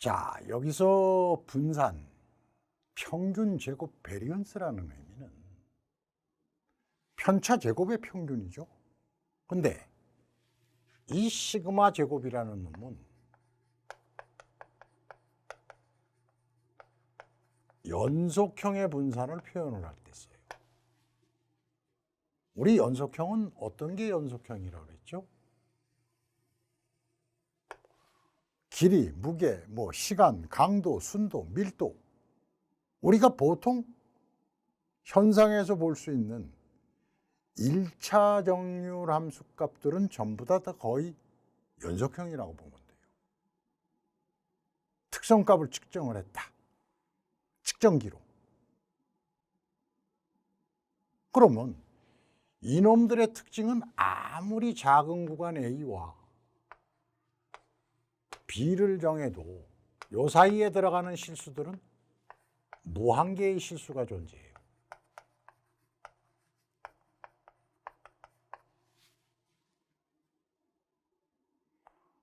자, 여기서 분산, 평균 제곱 베리언스라는 의미는 편차 제곱의 평균이죠. 근데 이 시그마 제곱이라는 놈은 연속형의 분산을 표현을 할 때 써요. 우리 연속형은 어떤 게 연속형이라고 그랬죠? 길이, 무게, 시간, 강도, 순도, 밀도. 우리가 보통 현상에서 볼 수 있는 1차 정률 함수 값들은 전부 다 거의 연속형이라고 보면 돼요. 특성값을 측정을 했다. 측정기로. 그러면 이놈들의 특징은 아무리 작은 구간 A와 B를 정해도 요 사이에 들어가는 실수들은 무한개의 실수가 존재해요.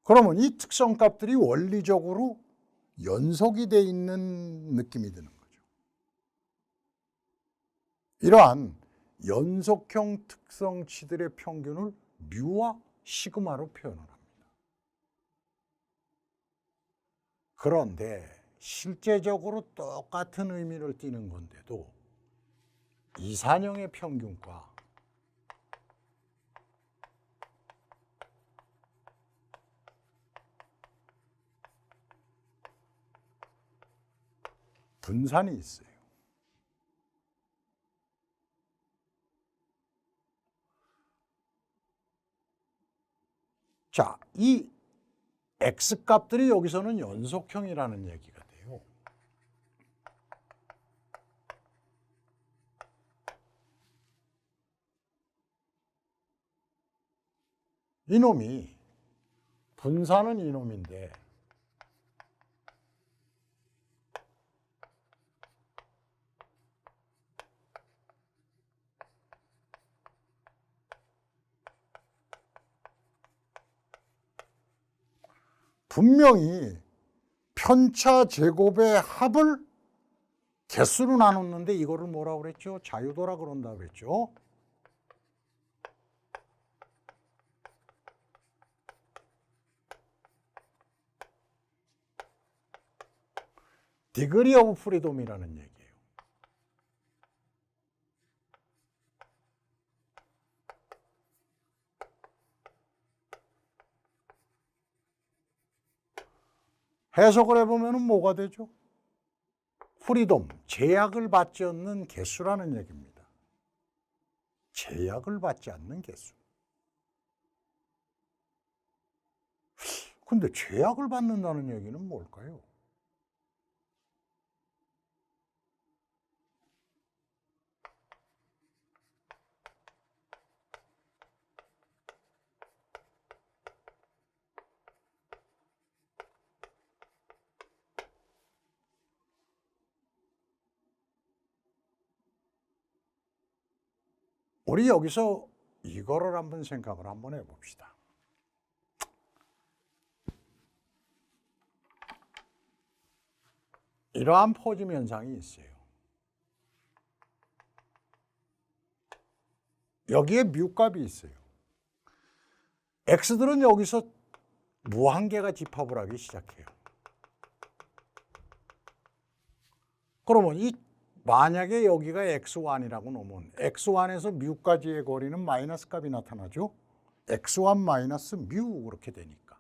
그러면 이 특성값들이 원리적으로 연속이 돼 있는 느낌이 드는 거죠. 이러한 연속형 특성치들의 평균을 뮤와 시그마로 표현을 합니다. 그런데 실제적으로 똑같은 의미를 띠는 건데도 이산형의 평균과 분산이 있어요. 자, 이 X값들이 여기서는 연속형이라는 얘기가 돼요. 이놈이 분산은 이놈인데 분명히 편차 제곱의 합을 개수로 나눴는데 이거를 뭐라고 그랬죠? 자유도라 그런다고 그랬죠? 디그리 오브 프리덤이라는 얘기예요. 해석을 해보면 뭐가 되죠? 프리덤, 제약을 받지 않는 개수라는 얘기입니다. 제약을 받지 않는 개수. 근데 제약을 받는다는 얘기는 뭘까요? 우리 여기서 이거를 한번 생각을 한번 해봅시다. 이러한 포짐 현상이 있어요. 여기에 뮤값이 있어요. X들은 여기서 무한개가 집합을 하기 시작해요. 그러면 만약에 여기가 x1이라고 놓으면 x1에서 뮤까지의 거리는 마이너스 값이 나타나죠. x1 마이너스 뮤 그렇게 되니까.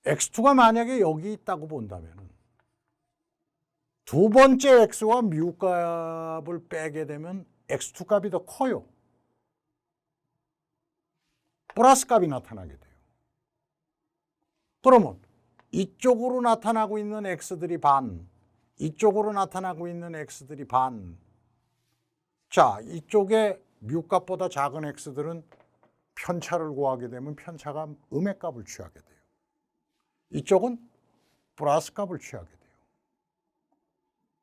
x2가 만약에 여기 있다고 본다면 두 번째 x와 뮤 값을 빼게 되면 x2 값이 더 커요. 플러스 값이 나타나게 돼요. 그러면 이쪽으로 나타나고 있는 x들이 반, 이쪽으로 나타나고 있는 x들이 반. 자, 이쪽에 뮤값보다 작은 x들은 편차를 구하게 되면 편차가 음의 값을 취하게 돼요. 이쪽은 플러스 값을 취하게 돼요.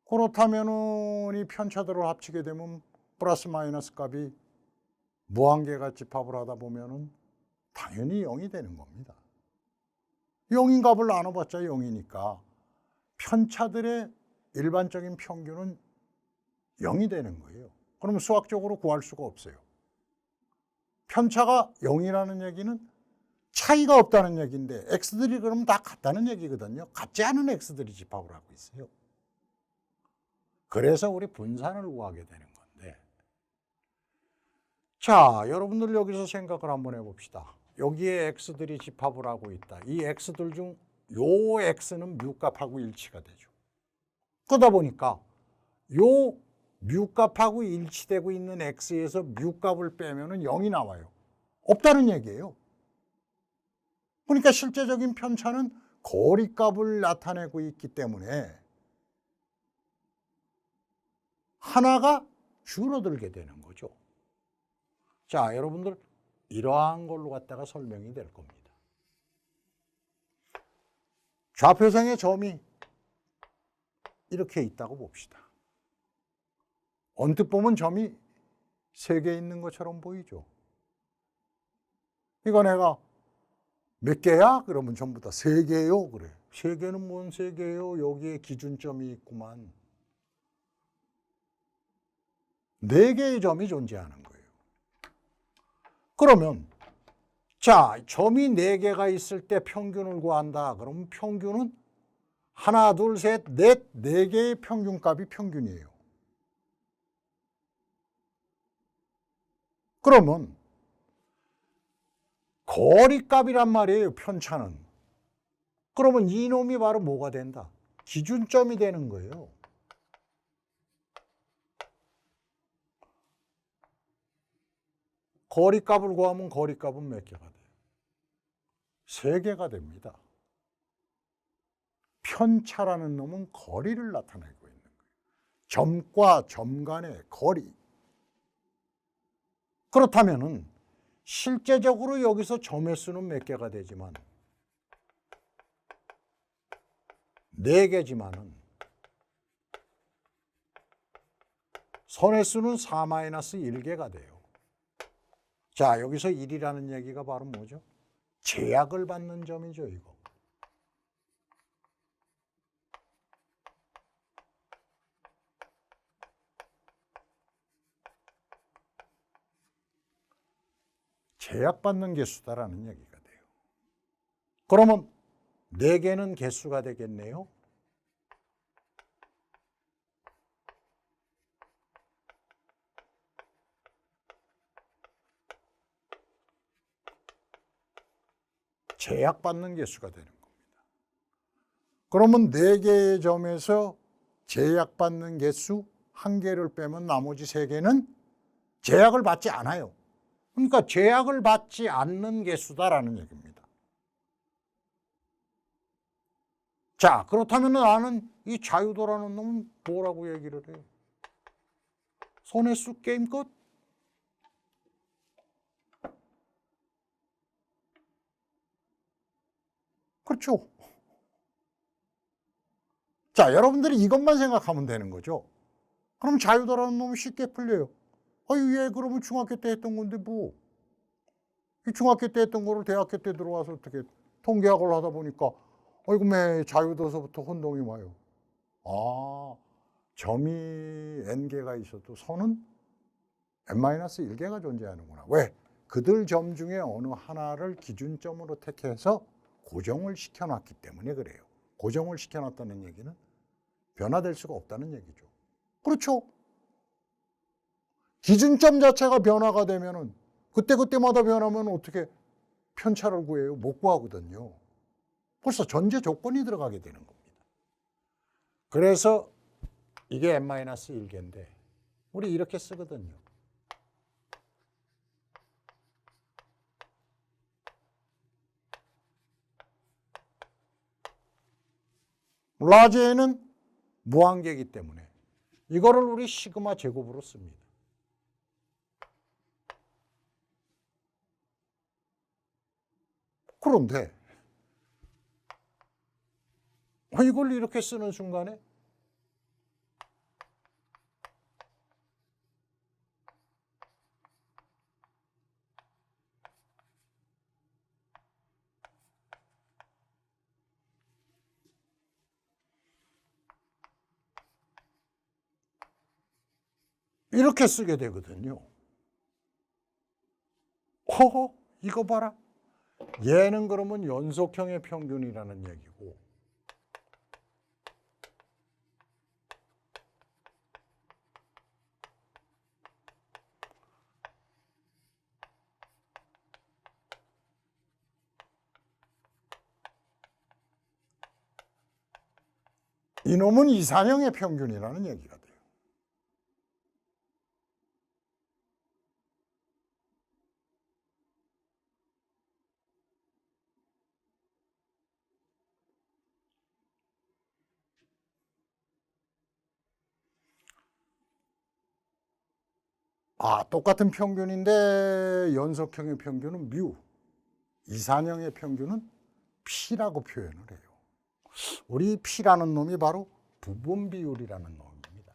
그렇다면 이 편차들을 합치게 되면 플러스 마이너스 값이 무한개가 집합을 하다 보면 당연히 0이 되는 겁니다. 0인 값을 나눠봤자 0이니까 편차들의 일반적인 평균은 0이 되는 거예요. 그러면 수학적으로 구할 수가 없어요. 편차가 0이라는 얘기는 차이가 없다는 얘기인데 x들이 그러면 다 같다는 얘기거든요. 같지 않은 x들이 집합을 하고 있어요. 그래서 우리 분산을 구하게 되는 건데, 자, 여러분들 여기서 생각을 한번 해봅시다. 여기에 x들이 집합을 하고 있다. 이 x들 중 요 x는 뮤값하고 일치가 되죠. 그러다 보니까 요 뮤값하고 일치되고 있는 x에서 뮤값을 빼면은 0이 나와요. 없다는 얘기예요. 그러니까 실제적인 편차는 거리값을 나타내고 있기 때문에 하나가 줄어들게 되는 거죠. 자, 여러분들 이러한 걸로 갖다가 설명이 될 겁니다. 좌표상의 점이 이렇게 있다고 봅시다. 언뜻 보면 점이 3개 있는 것처럼 보이죠. 이거 내가 몇 개야? 그러면 전부 다 3개요. 그래. 3개는 뭔 3개요? 여기에 기준점이 있구만. 4개의 점이 존재하는 거예요. 그러면 자, 점이 4개가 있을 때 평균을 구한다. 그러면 평균은 하나, 둘, 셋, 넷, 4개의 평균값이 평균이에요. 그러면 거리값이란 말이에요, 편차는. 그러면 이놈이 바로 뭐가 된다? 기준점이 되는 거예요. 거리값을 구하면 거리값은 몇 개가 돼요? 3개가 됩니다. 편차라는 놈은 거리를 나타내고 있는 거예요. 점과 점 간의 거리. 그렇다면은 실제적으로 여기서 점의 수는 몇 개가 되지만 4개지만은 선의 수는 4-1개가 돼요. 자, 여기서 1이라는 얘기가 바로 뭐죠? 제약을 받는 점이죠, 이거. 제약받는 개수다라는 얘기가 돼요. 그러면 4개는 개수가 되겠네요. 제약받는 개수가 되는 겁니다. 그러면 4개의 점에서 제약받는 개수 1개를 빼면 나머지 3개는 제약을 받지 않아요. 그러니까 제약을 받지 않는 개수다라는 얘기입니다. 자, 그렇다면 나는 이 자유도라는 놈은 뭐라고 얘기를 해요? 손의 수 게임 끝? 그렇죠. 자, 여러분들이 이것만 생각하면 되는 거죠. 그럼 자유도라는 놈이 쉽게 풀려요. 아유, 얘 그러면 중학교 때 했던 건데 뭐. 이 중학교 때 했던 거를 대학교 때 들어와서 어떻게 통계학을 하다 보니까 아이고, 매 자유도서부터 혼동이 와요. 아, 점이 n개가 있어도 선은 n-1개가 존재하는구나. 왜? 그들 점 중에 어느 하나를 기준점으로 택해서 고정을 시켜놨기 때문에 그래요. 고정을 시켜놨다는 얘기는 변화될 수가 없다는 얘기죠. 그렇죠? 기준점 자체가 변화가 되면은 그때그때마다 변하면 어떻게 편차를 구해요? 못 구하거든요. 벌써 전제 조건이 들어가게 되는 겁니다. 그래서 이게 n-1개인데 우리 이렇게 쓰거든요. 라지에는 무한계이기 때문에 이거를 우리 시그마 제곱으로 씁니다. 그런데 이걸 이렇게 쓰는 순간에 이렇게 쓰게 되거든요. 허허, 이거 봐라. 얘는 그러면 연속형의 평균이라는 얘기고, 이놈은 이산형의 평균이라는 얘기가 돼요. 똑같은 평균인데 연속형의 평균은 뮤, 이산형의 평균은 P라고 표현을 해요. 우리 P라는 놈이 바로 부분 비율이라는 놈입니다.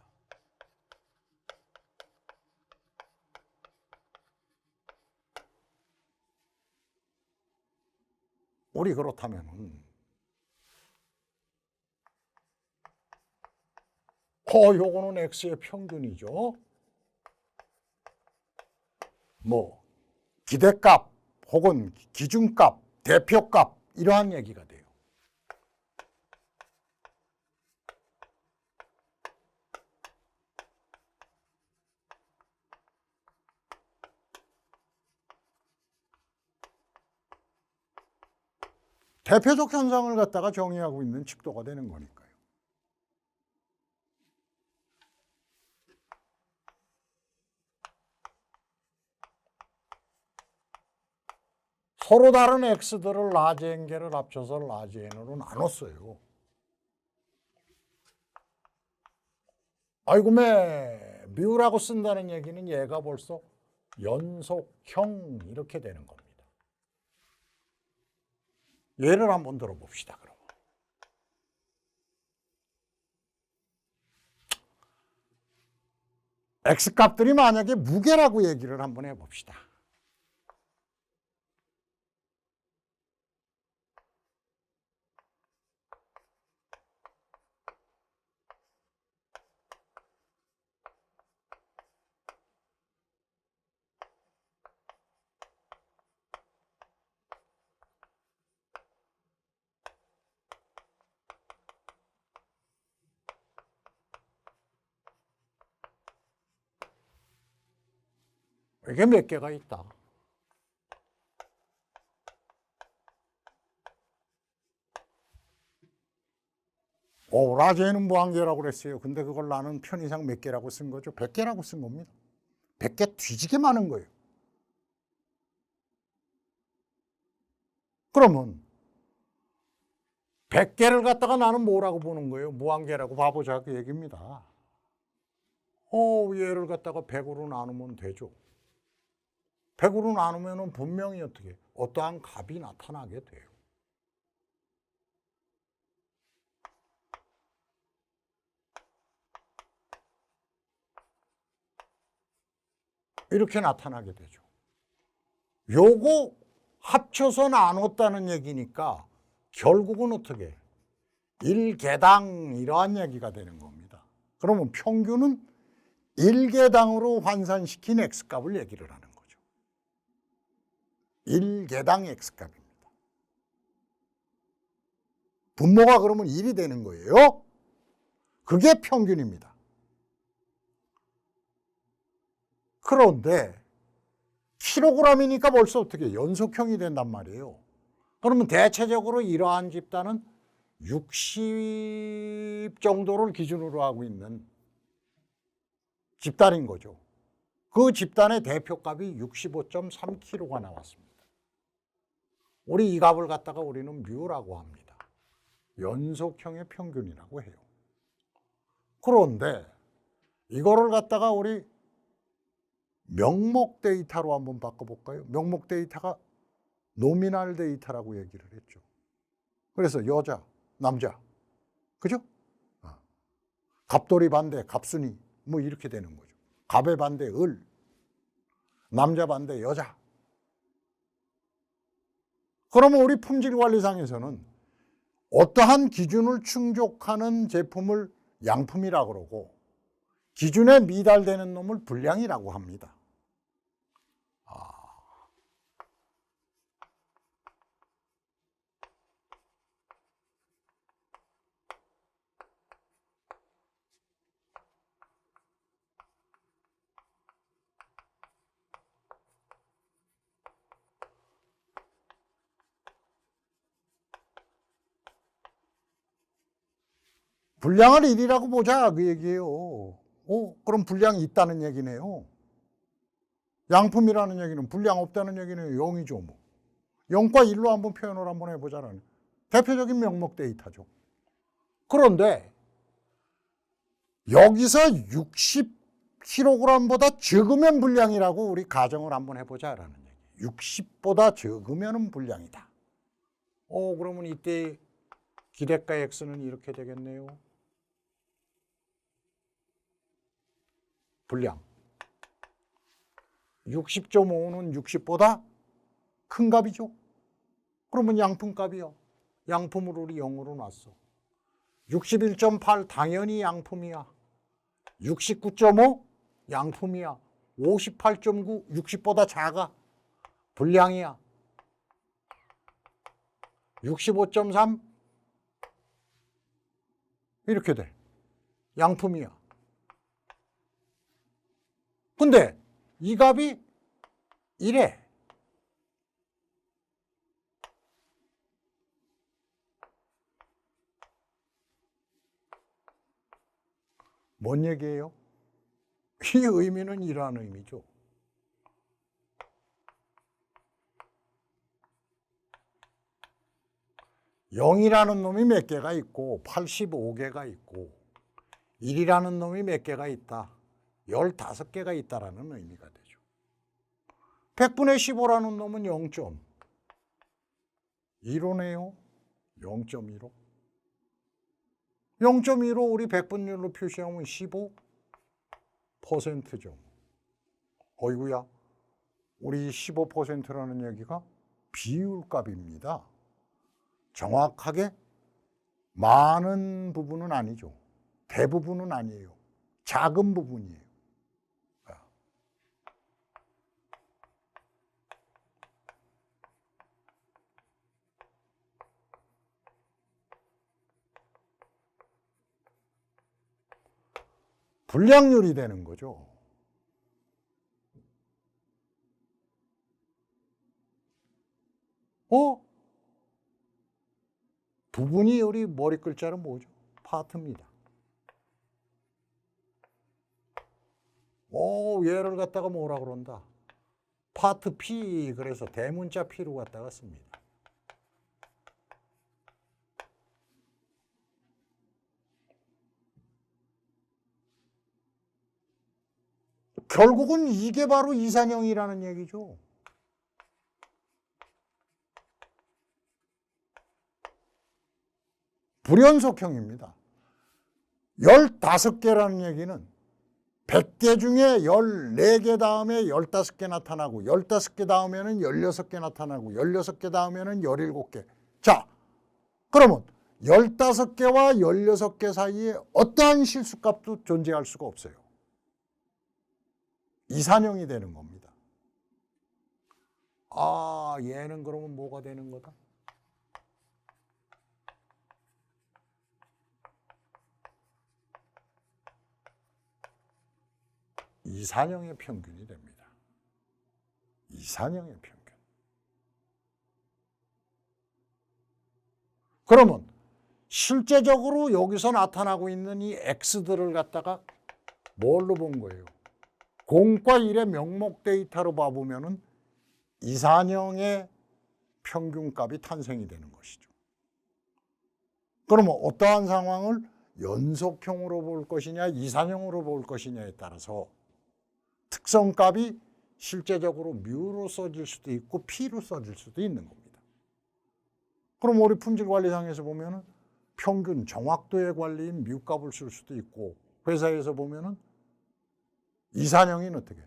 우리 그렇다면은 요거는 X의 평균이죠. 뭐 기대값 혹은 기준값, 대표값 이러한 얘기가 돼요. 대표적 현상을 갖다가 정의하고 있는 칙도가 되는 거니까요. 서로 다른 x들을 라지 n개를 합쳐서 라지 n으로 나눴어요. 아이고 뮤라고 쓴다는 얘기는 얘가 벌써 연속형 이렇게 되는 겁니다. 예를 한번 들어봅시다. 그럼 x값들이 만약에 무게라고 얘기를 한번 해봅시다. 이게 몇 개가 있다. 라지에는 무한개라고 그랬어요. 근데 그걸 나는 편의상 몇 개라고 쓴 거죠? 100개라고 쓴 겁니다. 100개 뒤지게 많은 거예요. 그러면 100개를 갖다가 나는 뭐라고 보는 거예요? 무한개라고 봐보자 그 얘기입니다. 얘를 갖다가 100으로 나누면 되죠. 100으로 나누면 분명히 어떠한 값이 나타나게 돼요. 이렇게 나타나게 되죠. 요거 합쳐서 나눴다는 얘기니까 결국은 어떻게 1개당 이러한 얘기가 되는 겁니다. 그러면 평균은 1개당으로 환산시킨 x값을 얘기를 하는 거죠. 1개당 x값입니다. 분모가 그러면 1이 되는 거예요. 그게 평균입니다. 그런데 킬로그램이니까 벌써 어떻게 연속형이 된단 말이에요. 그러면 대체적으로 이러한 집단은 60 정도를 기준으로 하고 있는 집단인 거죠. 그 집단의 대표값이 65.3kg가 나왔습니다. 우리 이 값을 갖다가 우리는 뮤라고 합니다. 연속형의 평균이라고 해요. 그런데 이거를 갖다가 우리 명목 데이터로 한번 바꿔볼까요? 명목 데이터가 노미널 데이터라고 얘기를 했죠. 그래서 여자, 남자, 그죠? 갑돌이 반대, 갑순이 뭐 이렇게 되는 거죠. 갑의 반대, 을, 남자 반대, 여자. 그러면 우리 품질관리상에서는 어떠한 기준을 충족하는 제품을 양품이라고 그러고 기준에 미달되는 놈을 불량이라고 합니다. 불량을 1이라고 보자 그 얘기예요. 그럼 불량이 있다는 얘기네요. 양품이라는 얘기는 불량 없다는 얘기는 0이죠. 뭐. 0과 1로 한번 표현을 한번 해보자라는 대표적인 명목 데이터죠. 그런데 여기서 60kg보다 적으면 불량이라고 우리 가정을 한번 해보자라는 얘기. 60보다 적으면 불량이다. 그러면 이때 기대가 X는 이렇게 되겠네요. 불량. 60.5는 60보다 큰 값이죠. 그러면 양품값이요. 양품을 우리 0으로 놨어. 61.8 당연히 양품이야. 69.5 양품이야. 58.9 60보다 작아. 불량이야. 65.3 이렇게 돼. 양품이야. 근데 이 값이 1에 뭔 얘기예요? 이 의미는 이러한 의미죠. (0이라는) 놈이 몇 개가 있고 85개가 있고 1이라는 놈이 몇 개가 있다. 15개가 있다라는 의미가 되죠. 100분의 15라는 놈은 0.15네요. 0.15. 0.15 우리 백분율로 표시하면 15%죠. 어이구야. 우리 15%라는 얘기가 비율값입니다. 정확하게 많은 부분은 아니죠. 대부분은 아니에요. 작은 부분이에요. 불량률이 되는 거죠. 부분이 우리 머리 글자는 뭐죠? 파트입니다. 얘를 갖다가 뭐라 그런다? 파트 P, 그래서 대문자 P로 갖다가 씁니다. 결국은 이게 바로 이산형이라는 얘기죠. 불연속형입니다. 15개라는 얘기는 100개 중에 14개 다음에 15개 나타나고 15개 다음에는 16개 나타나고 16개 다음에는 17개. 자, 그러면 15개와 16개 사이에 어떠한 실수값도 존재할 수가 없어요. 이산형이 되는 겁니다. 얘는 그러면 뭐가 되는 거다? 이산형의 평균이 됩니다. 이산형의 평균. 그러면 실제적으로 여기서 나타나고 있는 이 X들을 갖다가 뭘로 본 거예요? 0과 1의 명목 데이터로 봐보면은 이산형의 평균값이 탄생이 되는 것이죠. 그러면 어떠한 상황을 연속형으로 볼 것이냐, 이산형으로 볼 것이냐에 따라서 특성값이 실제적으로 뮤로 써질 수도 있고 P로 써질 수도 있는 겁니다. 그럼 우리 품질관리상에서 보면은 평균 정확도의 관리인 뮤값을 쓸 수도 있고, 회사에서 보면은 이산형인 어떻게?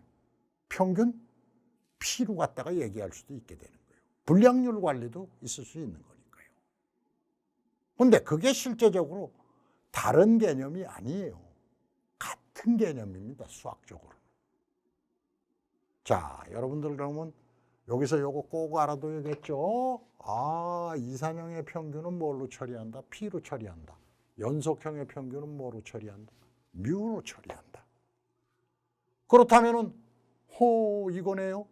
평균 P로 갖다가 얘기할 수도 있게 되는 거예요. 불량률 관리도 있을 수 있는 거니까요. 근데 그게 실제적으로 다른 개념이 아니에요. 같은 개념입니다. 수학적으로. 자, 여러분들 그러면 여기서 요거 꼭 알아둬야겠죠? 아, 이산형의 평균은 뭘로 처리한다? P로 처리한다. 연속형의 평균은 뭐로 처리한다? 뮤로 처리한다. 그렇다면은 이거네요.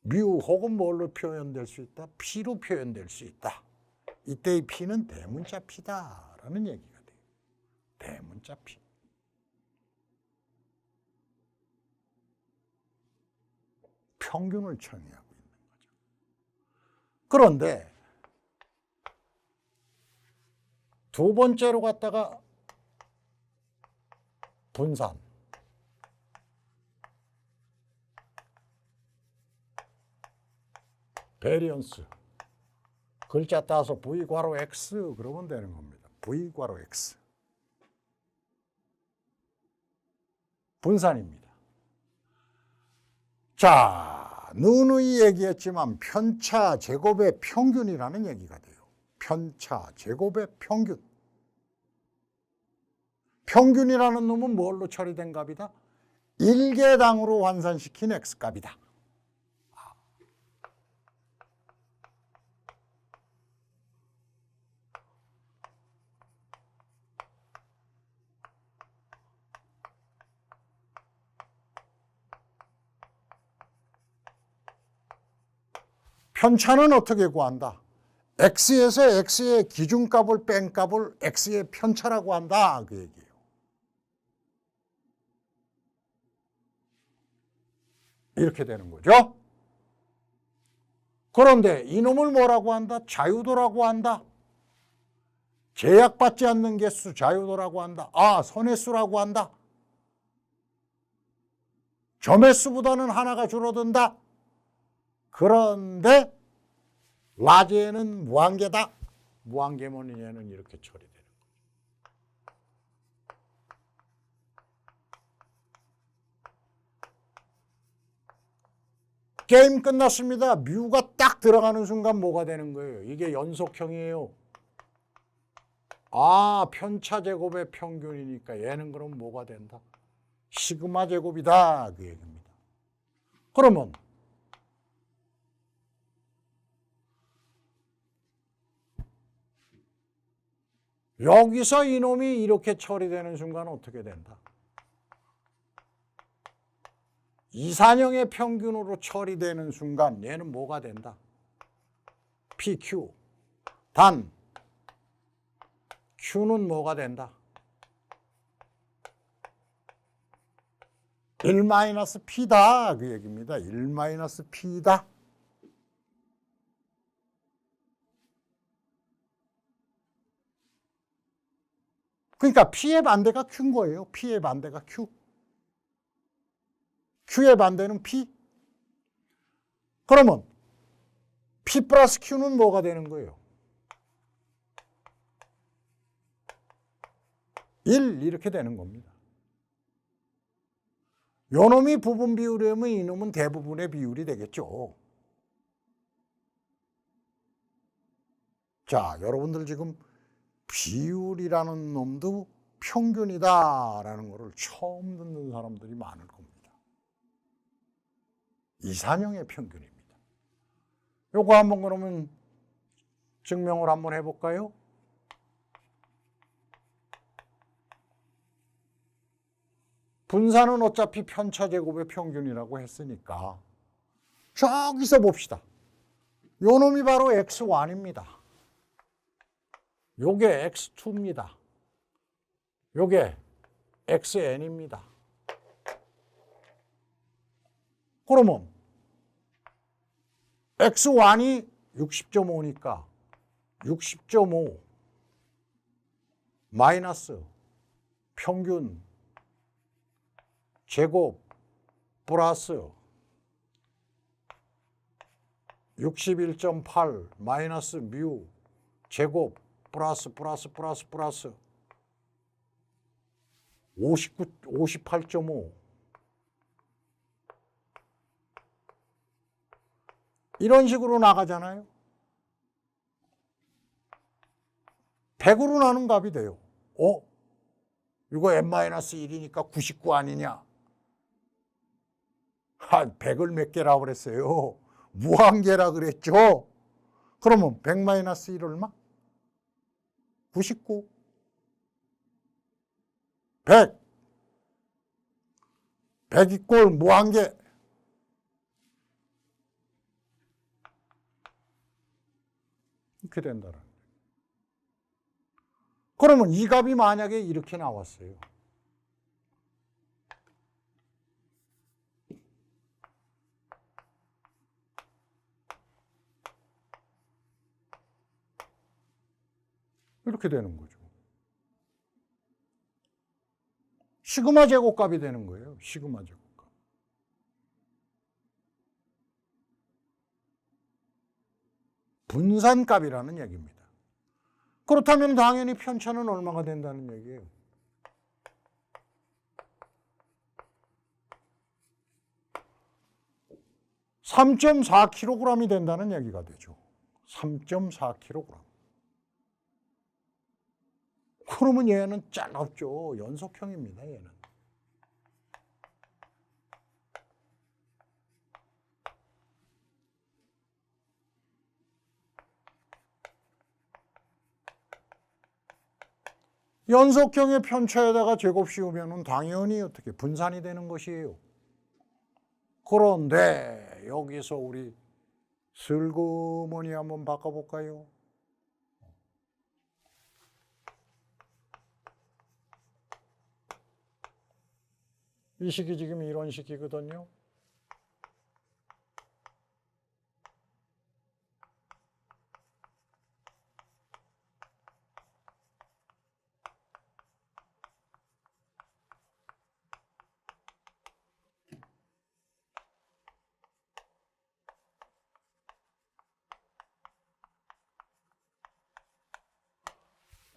뮤 혹은 뭘로 표현될 수 있다? P로 표현될 수 있다. 이때의 P는 대문자 P다라는 얘기가 돼요. 대문자 P. 평균을 정의하고 있는 거죠. 그런데 두 번째로 갔다가 분산. 베리언스. 글자 따서 V 괄호 X 그러면 되는 겁니다. V 괄호 X. 분산입니다. 자, 누누이 얘기했지만 편차 제곱의 평균이라는 얘기가 돼요. 편차 제곱의 평균. 평균이라는 놈은 뭘로 처리된 값이다? 1개당으로 환산시킨 X값이다. 편차는 어떻게 구한다? X에서 X의 기준값을 뺀 값을 X의 편차라고 한다. 그 얘기예요. 이렇게 되는 거죠. 그런데 이놈을 뭐라고 한다? 자유도라고 한다. 제약받지 않는 개수 자유도라고 한다. 아, 선횟수라고 한다. 점횟수보다는 하나가 줄어든다. 그런데 라지에는 무한계다. 무한계면 얘는 이렇게 처리되는 거죠. 게임 끝났습니다. 뮤가 딱 들어가는 순간 뭐가 되는 거예요? 이게 연속형이에요. 아, 편차 제곱의 평균이니까 얘는 그럼 뭐가 된다? 시그마 제곱이다. 그 얘기입니다. 그러면 여기서 이놈이 이렇게 처리되는 순간 어떻게 된다? 이산형의 평균으로 처리되는 순간 얘는 뭐가 된다? PQ. 단 Q는 뭐가 된다? 1-P다. 그 얘기입니다. 1-P다. 그러니까 P의 반대가 Q인 거예요. P의 반대가 Q. Q의 반대는 P. 그러면 P 플러스 Q는 뭐가 되는 거예요? 1 이렇게 되는 겁니다. 요 놈이 부분 비율이면 이 놈은 대부분의 비율이 되겠죠. 자, 여러분들 지금 비율이라는 놈도 평균이다라는 것을 처음 듣는 사람들이 많을 겁니다. 이산형의 평균입니다. 요거 한번 그러면 증명을 한번 해볼까요? 분산은 어차피 편차 제곱의 평균이라고 했으니까 저기서 봅시다. 요 놈이 바로 X1입니다. 요게 X2입니다. 요게 XN입니다. 그러면 X1이 60.5니까 60.5 마이너스 평균 제곱 플러스 61.8 마이너스 뮤 제곱 플러스 58.5 이런 식으로 나가잖아요. 100으로 나눈 값이 돼요. 이거 n-1이니까 99 아니냐? 100을 몇 개라고 그랬어요? 무한개라 그랬죠? 그러면 100-1 얼마? 99. 100. 100 이꼴 무한개. 이렇게 된다는 거예요. 그러면 이 값이 만약에 이렇게 나왔어요. 이렇게 되는 거죠. 시그마 제곱값이 되는 거예요. 시그마 제곱값. 분산값이라는 얘기입니다. 그렇다면 당연히 편차는 얼마가 된다는 얘기예요. 3.4kg이 된다는 얘기가 되죠. 3.4kg. 그러면 얘는 짧죠. 연속형입니다. 얘는. 연속형의 편차에다가 제곱 씌우면 당연히 어떻게 분산이 되는 것이에요. 그런데 여기서 우리 슬그머니 한번 바꿔볼까요? 이 식이 지금 이런 식이거든요.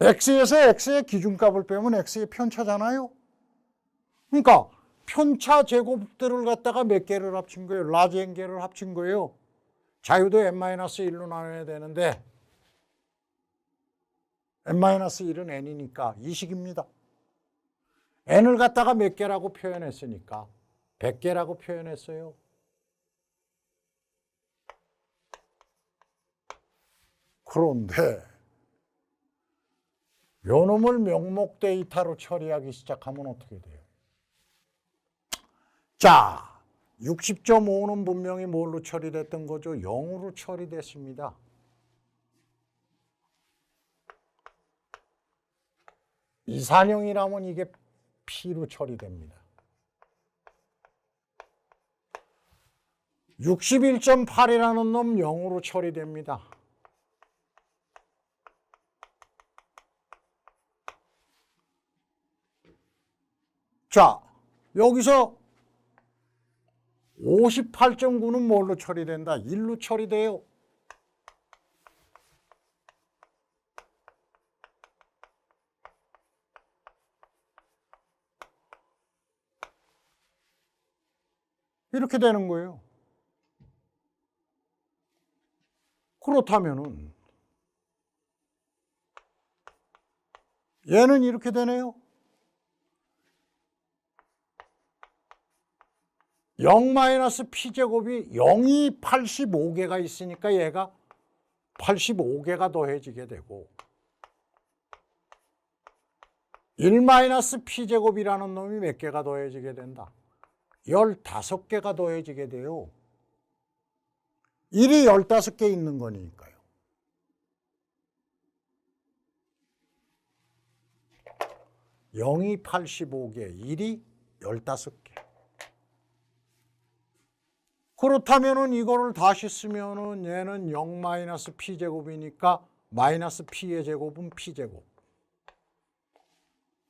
x에서 x의 기준값을 빼면 x의 편차잖아요. 그러니까 편차 제곱들을 갖다가 몇 개를 합친 거예요? 라지 n개를 합친 거예요. 자유도 n-1로 나눠야 되는데 n-1은 n이니까 이 식입니다. n을 갖다가 몇 개라고 표현했으니까 100개라고 표현했어요. 그런데 요놈을 명목 데이터로 처리하기 시작하면 어떻게 돼요? 자, 60.5는 분명히 뭘로 처리됐던 거죠? 0으로 처리됐습니다. 이산형이라면 이게 P로 처리됩니다. 61.8이라는 놈 0으로 처리됩니다. 자, 여기서 58.9는 뭘로 처리된다? 1로 처리돼요. 이렇게 되는 거예요. 그렇다면은 얘는 이렇게 되네요. 0-P제곱이 0이 85개가 있으니까 얘가 85개가 더해지게 되고 1-P제곱이라는 놈이 몇 개가 더해지게 된다? 15개가 더해지게 돼요. 1이 15개 있는 거니까요. (0이) 85개, 1이 15개. 그렇다면은 이거를 다시 쓰면은 얘는 0-P제곱이니까 마이너스 P의 제곱은 P제곱.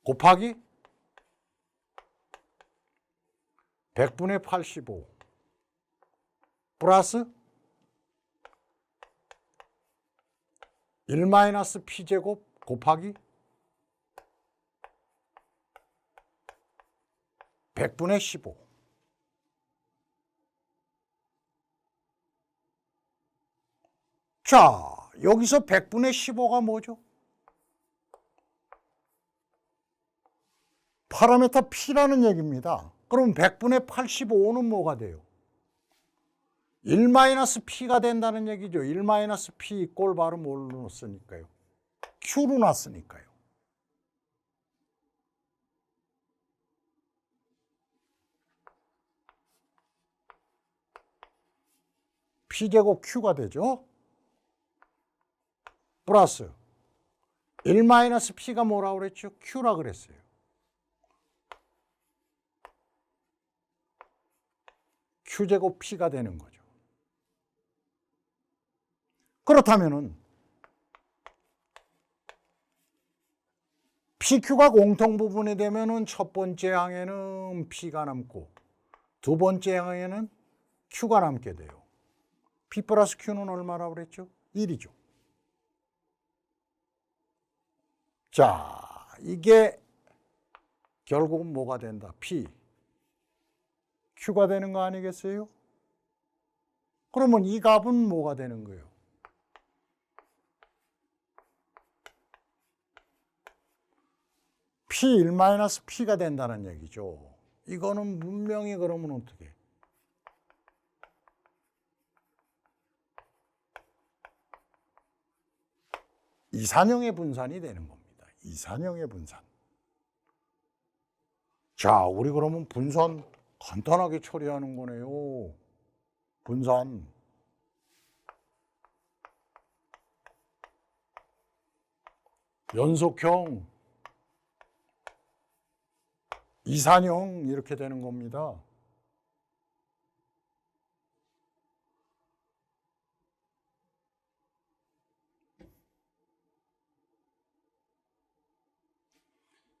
곱하기 100분의 85 플러스 1-P제곱 곱하기 100분의 15. 자, 여기서 100분의 15가 뭐죠? 파라메타 P라는 얘기입니다. 그럼 100분의 85는 뭐가 돼요? 1-P가 된다는 얘기죠. 1-P 이꼴 바로 뭘로 넣었으니까요? Q로 놨으니까요. P제곱 Q가 되죠. 플러스 1-P가 뭐라고 그랬죠? Q라 그랬어요. Q제곱 P가 되는 거죠. 그렇다면은 PQ가 공통 부분이 되면은 첫 번째 항에는 P가 남고 두 번째 항에는 Q가 남게 돼요. P 플러스 Q는 얼마라고 그랬죠? 1이죠. 자, 이게 결국은 뭐가 된다? P, Q가 되는 거 아니겠어요? 그러면 이 값은 뭐가 되는 거예요? P1-P가 된다는 얘기죠. 이거는 분명히 그러면 어떻게? 이산형의 분산이 되는 겁니다. 이산형의 분산. 자, 우리 그러면 분산 간단하게 처리하는 거네요. 분산. 연속형. 이산형 이렇게 되는 겁니다.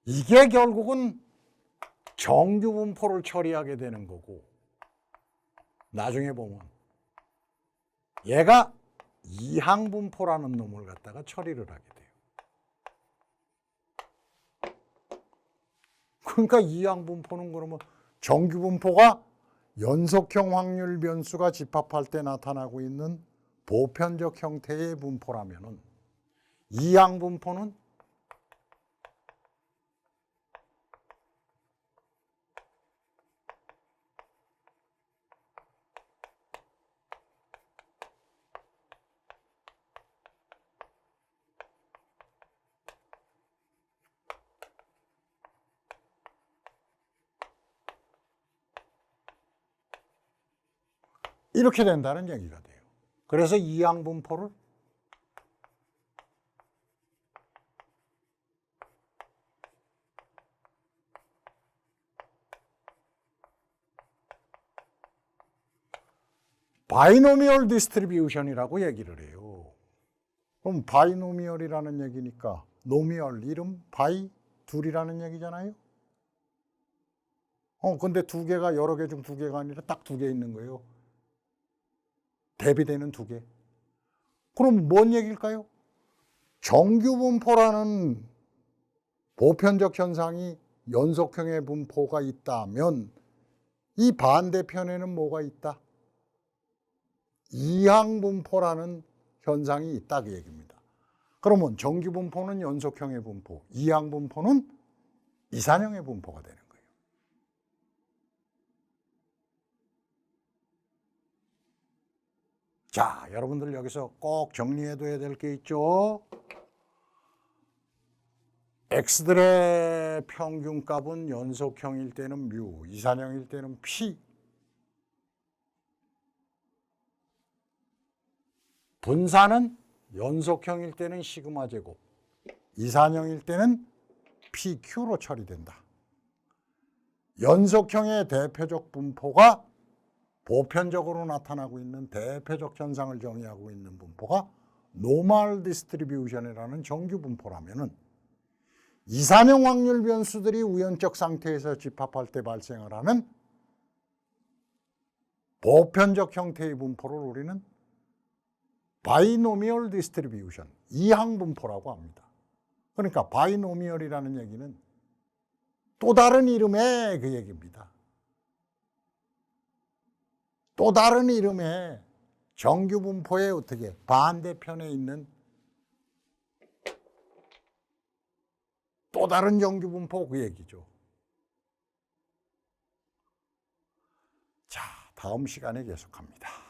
이게 결국은 정규 분포를 처리하게 되는 거고 나중에 보면 얘가 이항 분포라는 놈을 갖다가 처리를 하게 돼요. 그러니까 이항 분포는 그러면 정규 분포가 연속형 확률 변수가 집합할 때 나타나고 있는 보편적 형태의 분포라면은 이항 분포는 이렇게 된다는 얘기가 돼요. 그래서 이항 분포를 바이노미얼 디스트리뷰션이라고 얘기를 해요. 그럼 바이노미얼이라는 얘기니까 노미얼 이름 바이 둘이라는 얘기잖아요. 근데 두 개가 여러 개 중 두 개가 아니라 딱 두 개 있는 거예요. 대비되는 두 개. 그럼 뭔 얘기일까요? 정규 분포라는 보편적 현상이 연속형의 분포가 있다면 이 반대편에는 뭐가 있다? 이항 분포라는 현상이 있다 그 얘기입니다. 그러면 정규 분포는 연속형의 분포, 이항 분포는 이산형의 분포가 되는 거예요. 자, 여러분들 여기서 꼭 정리해둬야 될 게 있죠. x들의 평균값은 연속형일 때는 뮤, 이산형일 때는 p. 분산은 연속형일 때는 시그마 제곱, 이산형일 때는 pq로 처리된다. 연속형의 대표적 분포가 보편적으로 나타나고 있는 대표적 현상을 정의하고 있는 분포가 노멀 디스트리뷰션이라는 정규 분포라면은 이산형 확률 변수들이 우연적 상태에서 집합할 때 발생을 하는 보편적 형태의 분포를 우리는 바이노미얼 디스트리뷰션, 이항 분포라고 합니다. 그러니까 바이노미얼이라는 얘기는 또 다른 이름의 그 얘기입니다. 또 다른 이름의 정규 분포의 어떻게 반대편에 있는 또 다른 정규 분포 그 얘기죠. 자, 다음 시간에 계속합니다.